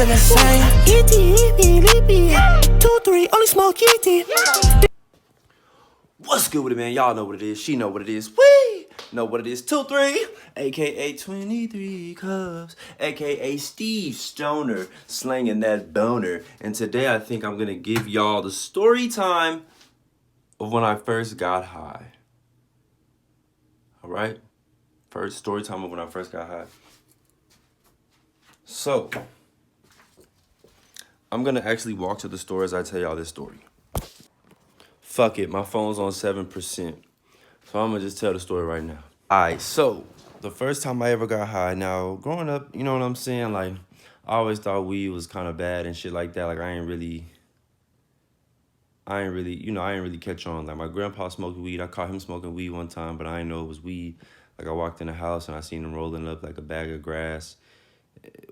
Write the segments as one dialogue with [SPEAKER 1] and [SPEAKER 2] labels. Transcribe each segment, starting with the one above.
[SPEAKER 1] feeling the same. ET, 2, 3, only smoke ET.
[SPEAKER 2] What's good with it, man? Y'all know what it is. She know what it is. We know what it is. 2, 3, aka 23 Cubs, aka Steve Stoner, slanging that boner. And today I think I'm gonna give y'all the story time of when I first got high. All right, first story time of when I first got high. So I'm gonna actually walk to the store as I tell y'all this story. Fuck it, my phone's on 7%. So I'm gonna just tell the story right now. Alright, so the first time I ever got high, now growing up, you know what I'm saying? Like, I always thought weed was kind of bad and shit like that. Like, I ain't really catch on. Like, my grandpa smoked weed. I caught him smoking weed one time, but I didn't know it was weed. Like, I walked in the house and I seen him rolling up like a bag of grass.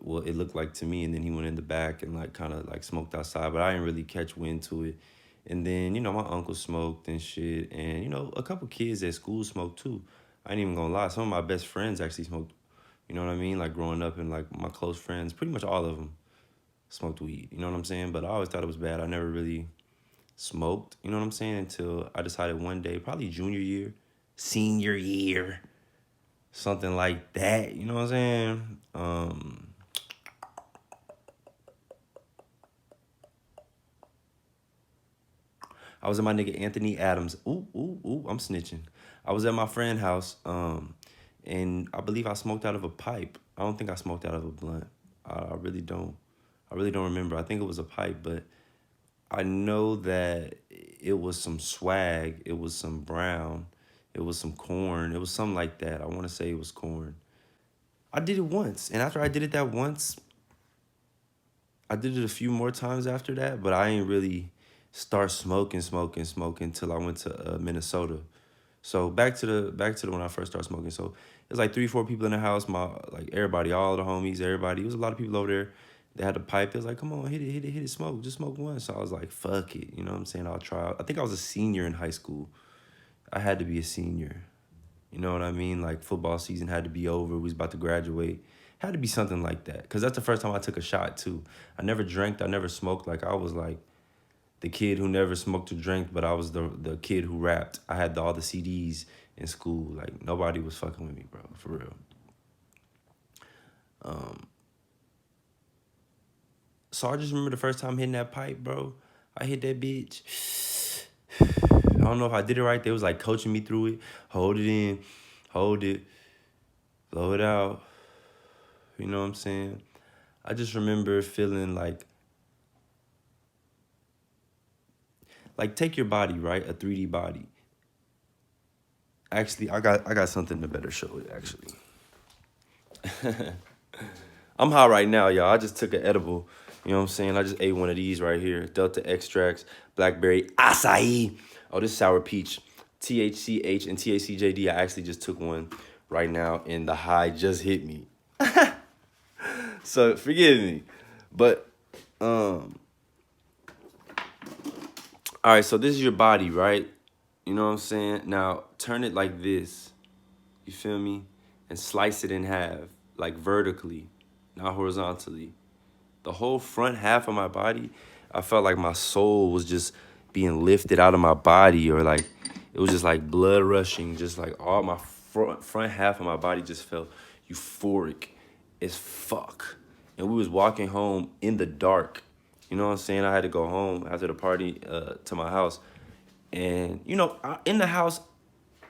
[SPEAKER 2] Well, it looked like to me, and then he went in the back and like kind of like smoked outside, but I didn't really catch wind to it. And then, you know, my uncle smoked and shit, and, you know, a couple kids at school smoked too. I ain't even gonna lie, some of my best friends actually smoked, you know what I mean? Like, growing up, and like my close friends, pretty much all of them smoked weed, you know what I'm saying? But I always thought it was bad. I never really smoked, you know what I'm saying? Until I decided one day, probably senior year, something like that, you know what I'm saying? I was at my nigga Anthony Adams. Ooh, I'm snitching. I was at my friend's house, and I believe I smoked out of a pipe. I don't think I smoked out of a blunt. I really don't remember. I think it was a pipe, but I know that it was some swag. It was some brown. It was some corn. It was something like that. I want to say it was corn. I did it once, and after I did it that once, I did it a few more times after that, but I ain't really start smoking till I went to Minnesota. So back to the when I first started smoking. So there's like 3-4 people in the house. Like everybody, all the homies, everybody. It was a lot of people over there. They had the pipe. They was like, come on, hit it, smoke. Just smoke one. So I was like, fuck it. You know what I'm saying? I'll try. I think I was a senior in high school. I had to be a senior. You know what I mean? Like, football season had to be over. We was about to graduate. Had to be something like that. Because that's the first time I took a shot, too. I never drank. I never smoked. Like, I was like the kid who never smoked or drank, but I was the kid who rapped. I had all the CDs in school. Like, nobody was fucking with me, bro, for real. So I just remember the first time hitting that pipe, bro. I hit that bitch. I don't know if I did it right. They was like coaching me through it. Hold it in, hold it, blow it out. You know what I'm saying? I just remember feeling like take your body, right? A 3D body. Actually, I got something to better show it, actually. I'm high right now, y'all. I just took an edible. You know what I'm saying? I just ate one of these right here. Delta Extracts, Blackberry, Acai. Oh, this sour peach. THCH and THCJD. I actually just took one right now, and the high just hit me. So forgive me. But, all right, so this is your body, right? You know what I'm saying? Now, turn it like this. You feel me? And slice it in half, like vertically, not horizontally. The whole front half of my body, I felt like my soul was just being lifted out of my body, or like it was just like blood rushing, just like all my front half of my body just felt euphoric as fuck. And we was walking home in the dark. You know what I'm saying? I had to go home after the party to my house. And, you know, in the house,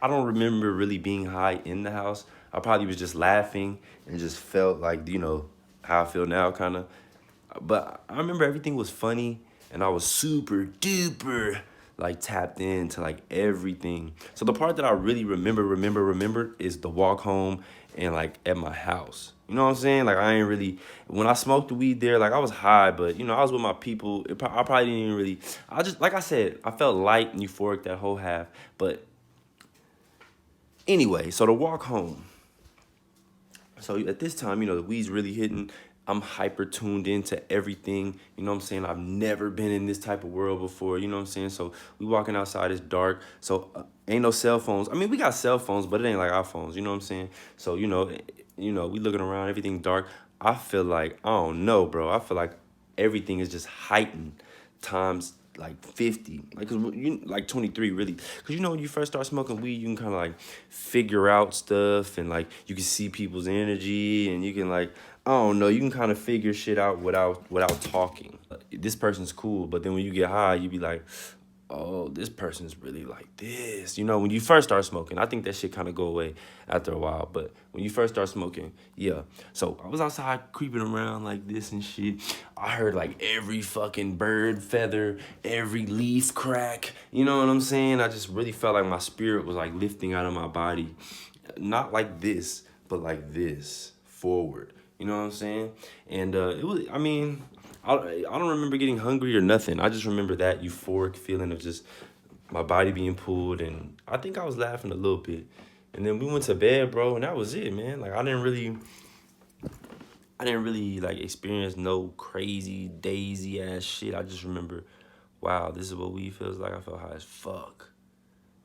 [SPEAKER 2] I don't remember really being high in the house. I probably was just laughing and just felt like, you know, how I feel now, kind of. But I remember everything was funny, and I was super duper like tapped into like everything. So the part that I really remember is the walk home and like at my house. You know what I'm saying? Like, I ain't really, when I smoked the weed there, like I was high, but you know, I was with my people. I probably didn't even really, I just, like I said, I felt light and euphoric that whole half. But anyway, so the walk home. So at this time, you know, the weed's really hitting. I'm hyper tuned into everything. You know what I'm saying? I've never been in this type of world before. You know what I'm saying? So we walking outside, it's dark. So ain't no cell phones. I mean, we got cell phones, but it ain't like our phones. You know what I'm saying? So, you know, we looking around, everything dark. I feel like, I don't know, bro. I feel like everything is just heightened times like 50. Like, 'cause you, like 23, really. Because you know, when you first start smoking weed, you can kind of like figure out stuff and like you can see people's energy and you can like, I don't know, you can kind of figure shit out without talking. This person's cool, but then when you get high, you be like, oh, this person's really like this. You know, when you first start smoking, I think that shit kind of go away after a while. But when you first start smoking, yeah. So I was outside creeping around like this and shit. I heard like every fucking bird feather, every leaf crack. You know what I'm saying? I just really felt like my spirit was like lifting out of my body. Not like this, but like this, forward. You know what I'm saying? And it was, I mean, I don't remember getting hungry or nothing. I just remember that euphoric feeling of just my body being pulled, and I think I was laughing a little bit. And then we went to bed, bro, and that was it, man. Like I didn't really like experience no crazy daisy ass shit. I just remember, wow, this is what weed feels like. I felt high as fuck.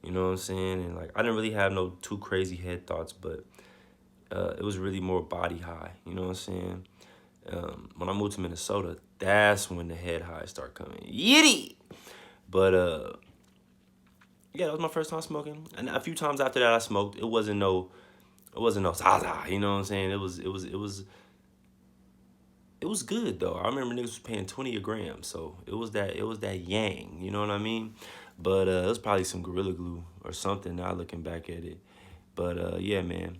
[SPEAKER 2] You know what I'm saying? And like I didn't really have no too crazy head thoughts, but it was really more body high. You know what I'm saying? When I moved to Minnesota, that's when the head highs start coming. Yitty! But yeah, that was my first time smoking. And a few times after that I smoked. It wasn't no Zaza, you know what I'm saying? It was good though. I remember niggas was paying 20 a gram, so it was that yang, you know what I mean? But it was probably some Gorilla Glue or something now looking back at it. But yeah, man.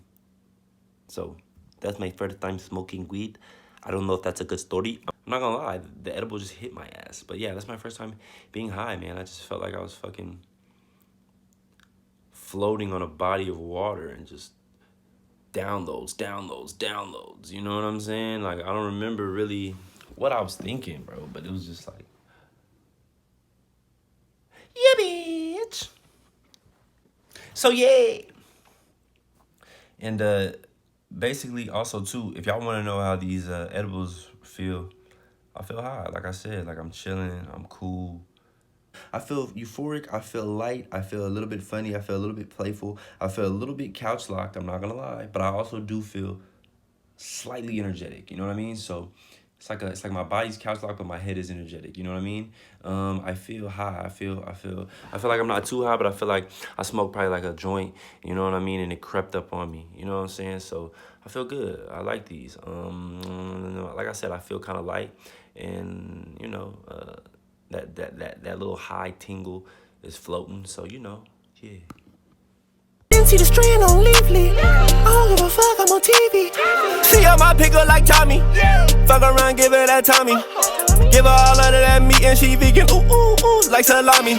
[SPEAKER 2] So that's my first time smoking weed. I don't know if that's a good story. I'm not gonna lie, the edible just hit my ass. But yeah, that's my first time being high, man. I just felt like I was fucking floating on a body of water and just downloads. You know what I'm saying? Like, I don't remember really what I was thinking, bro. But it was just like, yeah, bitch. So, yeah. And, basically, also, too, if y'all want to know how these edibles feel, I feel high. Like I said, like I'm chilling, I'm cool. I feel euphoric, I feel light, I feel a little bit funny, I feel a little bit playful, I feel a little bit couch locked, I'm not gonna lie. But I also do feel slightly energetic, you know what I mean? So it's like my body's couch locked, but my head is energetic, you know what I mean? I feel high, I feel like I'm not too high, but I feel like I smoked probably like a joint, you know what I mean? And it crept up on me, you know what I'm saying? So I feel good, I like these. Like I said, I feel kind of light, and you know, that little high tingle is floating, so you know, yeah.
[SPEAKER 1] Didn't see the strand on Leafly. I don't give a fuck, I'm on TV.
[SPEAKER 3] See on my pickle like Tommy. Fuck around, give her that Tommy. Give her all of that meat and she vegan. Ooh, ooh, ooh, like salami.